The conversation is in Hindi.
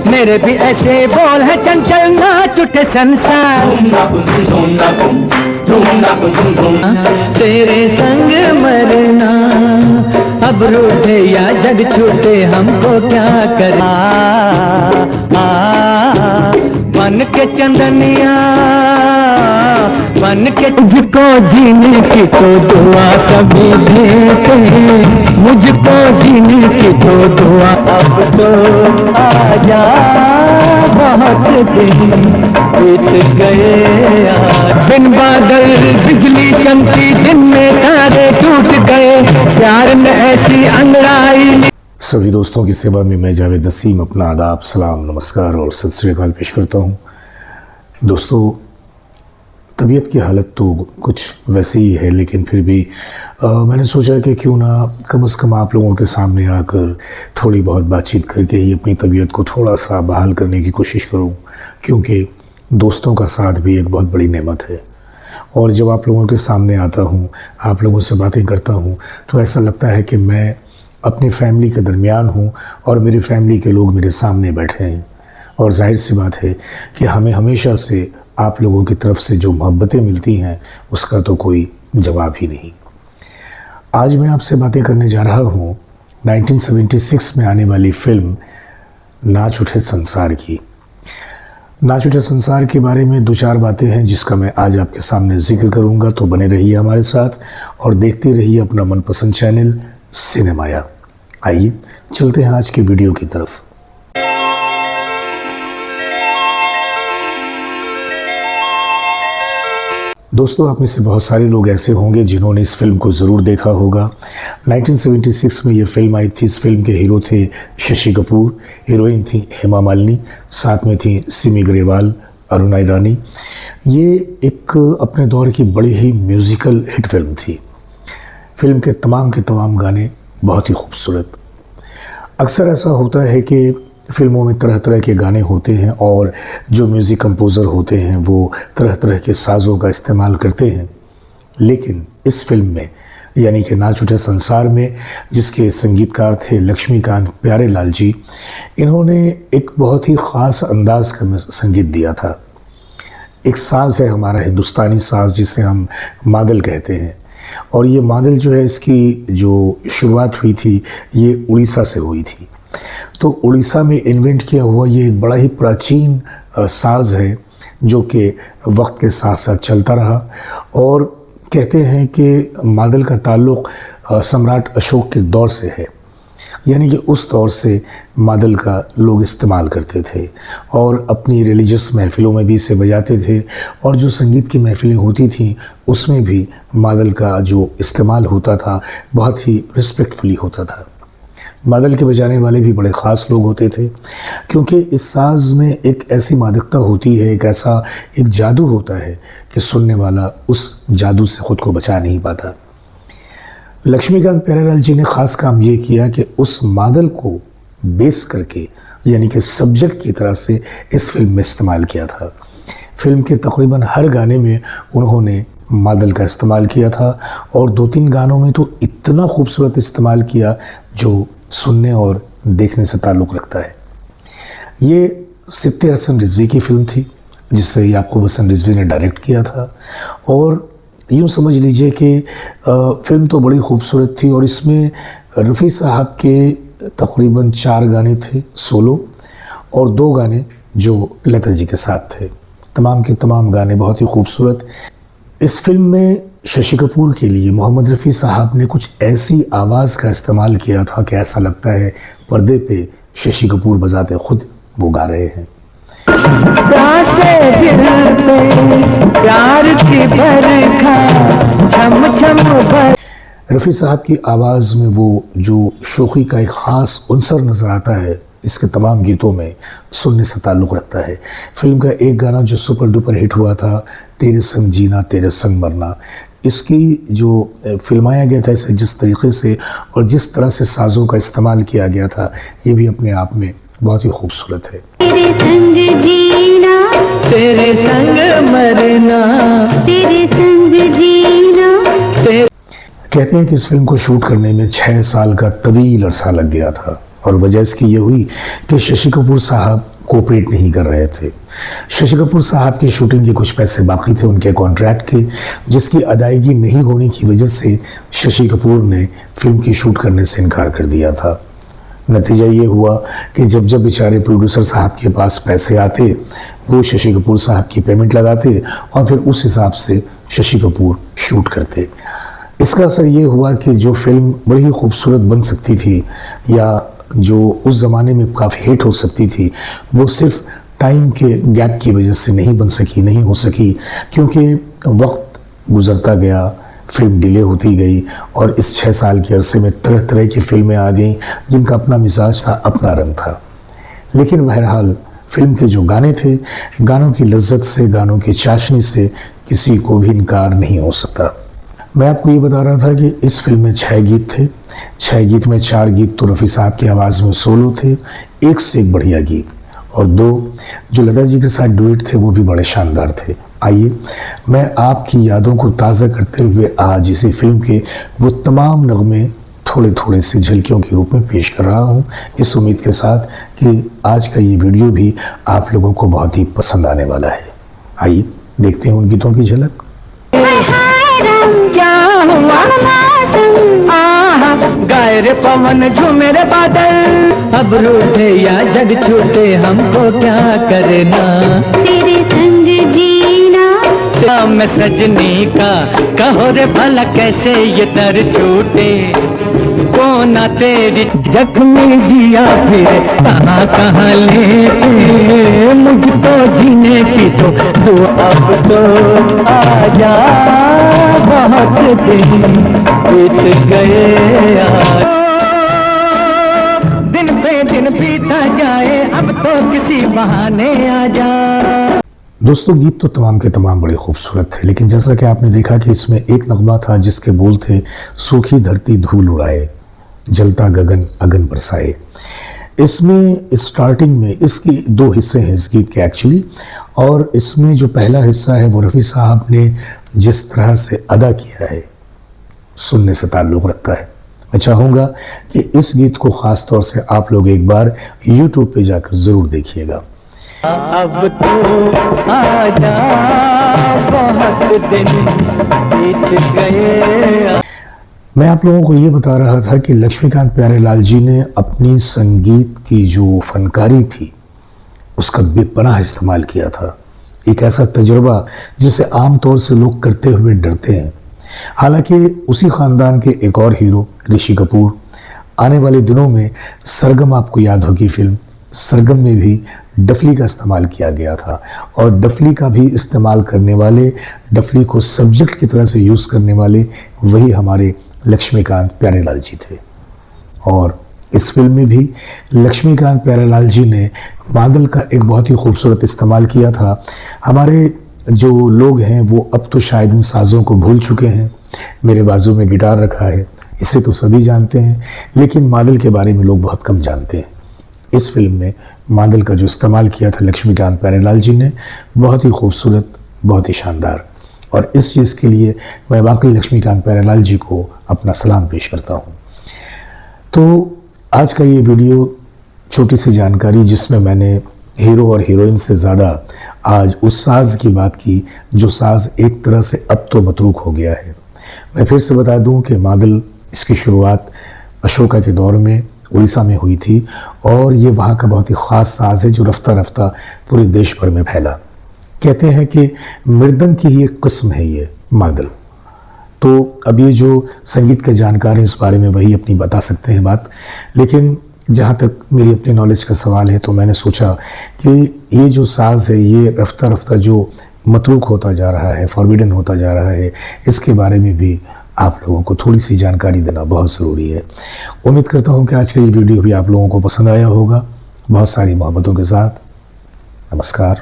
मेरे भी ऐसे बोल है चंचल नाच उठे संसार। तेरे संग मरना अब रूठे या जग छूटे हमको क्या करना। बन के चंदनिया बन के मुझको जीने की तो दुआ सभी देते हैं, मुझको जीने की तो दुआ। अब तो आजा बहुत दिन बीत गए आज। बिन बादल बिजली चमकी दिन में तारे टूट गए, प्यार में ऐसी अंगड़ाई। सभी दोस्तों की सेवा में मैं जावेद नसीम अपना आदाब, सलाम, नमस्कार और सत श्री अकाल पेश करता हूँ। दोस्तों, तबीयत की हालत तो कुछ वैसी ही है, लेकिन फिर भी मैंने सोचा कि क्यों ना कम से कम आप लोगों के सामने आकर थोड़ी बहुत बातचीत करके ही अपनी तबीयत को थोड़ा सा बहाल करने की कोशिश करूं, क्योंकि दोस्तों का साथ भी एक बहुत बड़ी नेमत है। और जब आप लोगों के सामने आता हूं, आप लोगों से बातें करता हूं, तो ऐसा लगता है कि मैं अपनी फैमिली के दरमियान हूं और मेरी फैमिली के लोग मेरे सामने बैठे हैं। और जाहिर सी बात है कि हमें हमेशा से आप लोगों की तरफ से जो मोहब्बतें मिलती हैं उसका तो कोई जवाब ही नहीं। आज मैं आपसे बातें करने जा रहा हूँ 1976 में आने वाली फिल्म नाच उठे संसार की। नाच उठे संसार के बारे में दो चार बातें हैं जिसका मैं आज आपके सामने जिक्र करूँगा, तो बने रहिए हमारे साथ और देखते रहिए अपना मनपसंद चैनल सिनेमाया। आइए चलते हैं आज के वीडियो की तरफ। दोस्तों, आप में से बहुत सारे लोग ऐसे होंगे जिन्होंने इस फिल्म को ज़रूर देखा होगा। 1976 में ये फिल्म आई थी। इस फिल्म के हीरो थे शशि कपूर, हीरोइन थी हेमा मालिनी, साथ में थी सिमी ग्रेवाल, अरुणा ईरानी। ये एक अपने दौर की बड़ी ही म्यूज़िकल हिट फिल्म थी। फिल्म के तमाम गाने बहुत ही खूबसूरत। अक्सर ऐसा होता है कि फिल्मों में तरह तरह के गाने होते हैं और जो म्यूज़िक कंपोज़र होते हैं वो तरह तरह के साज़ों का इस्तेमाल करते हैं, लेकिन इस फिल्म में यानी कि नाच उठे संसार में जिसके संगीतकार थे लक्ष्मीकांत प्यारेलाल जी, इन्होंने एक बहुत ही ख़ास अंदाज का संगीत दिया था। एक साज़ है हमारा हिंदुस्तानी साज़ जिसे हम मादल कहते हैं, और ये मादल जो है इसकी जो शुरुआत हुई थी ये उड़ीसा से हुई थी। तो उड़ीसा में इन्वेंट किया हुआ ये एक बड़ा ही प्राचीन साज़ है जो कि वक्त के साथ साथ चलता रहा। और कहते हैं कि मादल का ताल्लुक़ सम्राट अशोक के दौर से है, यानी कि उस दौर से मादल का लोग इस्तेमाल करते थे और अपनी रिलीजियस महफ़िलों में भी इसे बजाते थे। और जो संगीत की महफ़िलें होती थीं उसमें भी मादल का जो इस्तेमाल होता था बहुत ही रिस्पेक्टफुली होता था। मादल के बजाने वाले भी बड़े ख़ास लोग होते थे, क्योंकि इस साज़ में एक ऐसी मादकता होती है, एक जादू होता है कि सुनने वाला उस जादू से ख़ुद को बचा नहीं पाता। लक्ष्मीकांत प्यारेलाल जी ने ख़ास काम ये किया कि उस मादल को बेस करके यानी कि सब्जेक्ट की तरह से इस फिल्म में इस्तेमाल किया था। फिल्म के तकरीबन हर गाने में उन्होंने मादल का इस्तेमाल किया था और दो तीन गानों में तो इतना खूबसूरत इस्तेमाल किया जो सुनने और देखने से ताल्लुक़ रखता है। ये सिप्ते हसन रिजवी की फ़िल्म थी जिसे याकूब हसन रिजवी ने डायरेक्ट किया था। और यूँ समझ लीजिए कि फ़िल्म तो बड़ी खूबसूरत थी और इसमें रफ़ी साहब के तकरीबन 4 गाने थे सोलो और 2 गाने जो लता जी के साथ थे। तमाम के तमाम गाने बहुत ही खूबसूरत। इस फिल्म में शशि कपूर के लिए मोहम्मद रफ़ी साहब ने कुछ ऐसी आवाज़ का इस्तेमाल किया था कि ऐसा लगता है पर्दे पे शशि कपूर बजाते खुद वो गा रहे हैं। रफ़ी साहब की आवाज़ में वो जो शोखी का एक ख़ास उनसर नज़र आता है इसके तमाम गीतों में सुनने से ताल्लुक़ रखता है। फिल्म का एक गाना जो सुपर डुपर हिट हुआ था, तेरे संग जीना तेरे संग मरना, इसकी जो फिल्माया गया था इसे जिस तरीके से और जिस तरह से साज़ों का इस्तेमाल किया गया था ये भी अपने आप में बहुत ही खूबसूरत है। तेरे संग जीना तेरे संग मरना, तेरे संग जीना। कहते हैं कि इस फिल्म को शूट करने में 6 साल का तवील अरसा लग गया था और वजह इसकी ये हुई कि शशि कपूर साहब कोऑपरेट नहीं कर रहे थे। शशि कपूर साहब की शूटिंग के कुछ पैसे बाकी थे उनके कॉन्ट्रैक्ट के, जिसकी अदायगी नहीं होने की वजह से शशि कपूर ने फिल्म की शूट करने से इनकार कर दिया था। नतीजा ये हुआ कि जब जब बेचारे प्रोड्यूसर साहब के पास पैसे आते वो शशि कपूर साहब की पेमेंट लगाते और फिर उस हिसाब से शशि कपूर शूट करते। इसका असर ये हुआ कि जो फिल्म बड़ी खूबसूरत बन सकती थी या जो उस ज़माने में काफ़ी हिट हो सकती थी वो सिर्फ टाइम के गैप की वजह से नहीं हो सकी क्योंकि वक्त गुज़रता गया, फिल्म डिले होती गई और इस 6 साल के अरसे में तरह तरह की फिल्में आ गईं जिनका अपना मिजाज था, अपना रंग था। लेकिन बहरहाल फिल्म के जो गाने थे, गानों की लज्जत से, गानों की चाशनी से किसी को भी इनकार नहीं हो सकता। मैं आपको ये बता रहा था कि इस फिल्म में 6 गीत थे। 6 गीत में 4 गीत तो रफ़ी साहब की आवाज़ में सोलो थे, एक से एक बढ़िया गीत, और 2 जो लता जी के साथ डुएट थे वो भी बड़े शानदार थे। आइए मैं आपकी यादों को ताज़ा करते हुए आज इसी फिल्म के वो तमाम नगमे थोड़े थोड़े से झलकियों के रूप में पेश कर रहा हूँ, इस उम्मीद के साथ कि आज का ये वीडियो भी आप लोगों को बहुत ही पसंद आने वाला है। आइए देखते हैं उन गीतों की झलक। गाए रे पवन झूमे रे बादल, अब रूठे या जग छूटे हमको क्या करना, तेरे संग जीना शाम सजनी का कहो रे भला कैसे ये दर छूटे, कोना तेरी जख्मी जिया फिर कहाँ कहाँ लेके, मुझको जीने की तो दुआ, अब तो आजा बहुत दिन बीत गए आज, दिन पे दिन बीता जाए अब तो किसी बहाने आ जा। दोस्तों गीत तो तमाम के तमाम बड़े खूबसूरत थे, लेकिन जैसा कि आपने देखा कि इसमें एक नगमा था जिसके बोल थे सूखी धरती धूल उड़ाए, जलता गगन अगन बरसाए। इसमें स्टार्टिंग में इसके 2 हिस्से हैं इस गीत के एक्चुअली, और इसमें जो पहला हिस्सा है वो रफ़ी साहब ने जिस तरह से अदा किया है सुनने से ताल्लुक़ रखता है। मैं चाहूँगा कि इस गीत को ख़ास तौर से आप लोग एक बार YouTube पे जाकर ज़रूर देखिएगा। अब तो आजा बहुत दिन बीत गए। मैं आप लोगों को ये बता रहा था कि लक्ष्मीकांत प्यारेलाल जी ने अपनी संगीत की जो फनकारी थी उसका बेपनाह इस्तेमाल किया था। एक ऐसा तजुर्बा जिसे आम तौर से लोग करते हुए डरते हैं। हालांकि उसी ख़ानदान के एक और हीरो ऋषि कपूर, आने वाले दिनों में सरगम, आपको याद होगी फिल्म सरगम में भी डफली का इस्तेमाल किया गया था, और डफली का भी इस्तेमाल करने वाले, डफली को सब्जेक्ट की तरह से यूज़ करने वाले वही हमारे लक्ष्मीकांत प्यारेलाल जी थे। और इस फिल्म में भी लक्ष्मीकांत प्यारेलाल जी ने मादल का एक बहुत ही खूबसूरत इस्तेमाल किया था। हमारे जो लोग हैं वो अब तो शायद इन साज़ों को भूल चुके हैं। मेरे बाजू में गिटार रखा है, इसे तो सभी जानते हैं, लेकिन मादल के बारे में लोग बहुत कम जानते हैं। इस फिल्म में मादल का जो इस्तेमाल किया था लक्ष्मीकांत प्यारेलाल जी ने, बहुत ही खूबसूरत, बहुत ही शानदार, और इस चीज़ के लिए मैं वाकई लक्ष्मीकांत प्यारेलाल जी को अपना सलाम पेश करता हूँ। तो आज का ये वीडियो छोटी सी जानकारी जिसमें मैंने हीरो और हीरोइन से ज़्यादा आज उस साज़ की बात की जो साज़ एक तरह से अब तो मतरूक हो गया है। मैं फिर से बता दूं कि मादल इसकी शुरुआत अशोका के दौर में उड़ीसा में हुई थी, और ये वहाँ का बहुत ही ख़ास साज़ है जो रफ्ता रफ्ता पूरे देश भर में फैला। कहते हैं कि मृदंग की ही एक किस्म है ये मादल। तो अब ये जो संगीत के जानकार हैं इस बारे में वही अपनी बता सकते हैं बात, लेकिन जहाँ तक मेरी अपनी नॉलेज का सवाल है तो मैंने सोचा कि ये जो साज़ है ये रफ्ता रफ्ता जो मतरूक होता जा रहा है, फॉरबिडन होता जा रहा है, इसके बारे में भी आप लोगों को थोड़ी सी जानकारी देना बहुत ज़रूरी है। उम्मीद करता हूँ कि आज का ये वीडियो भी आप लोगों को पसंद आया होगा। बहुत सारी मोहब्बतों के साथ नमस्कार।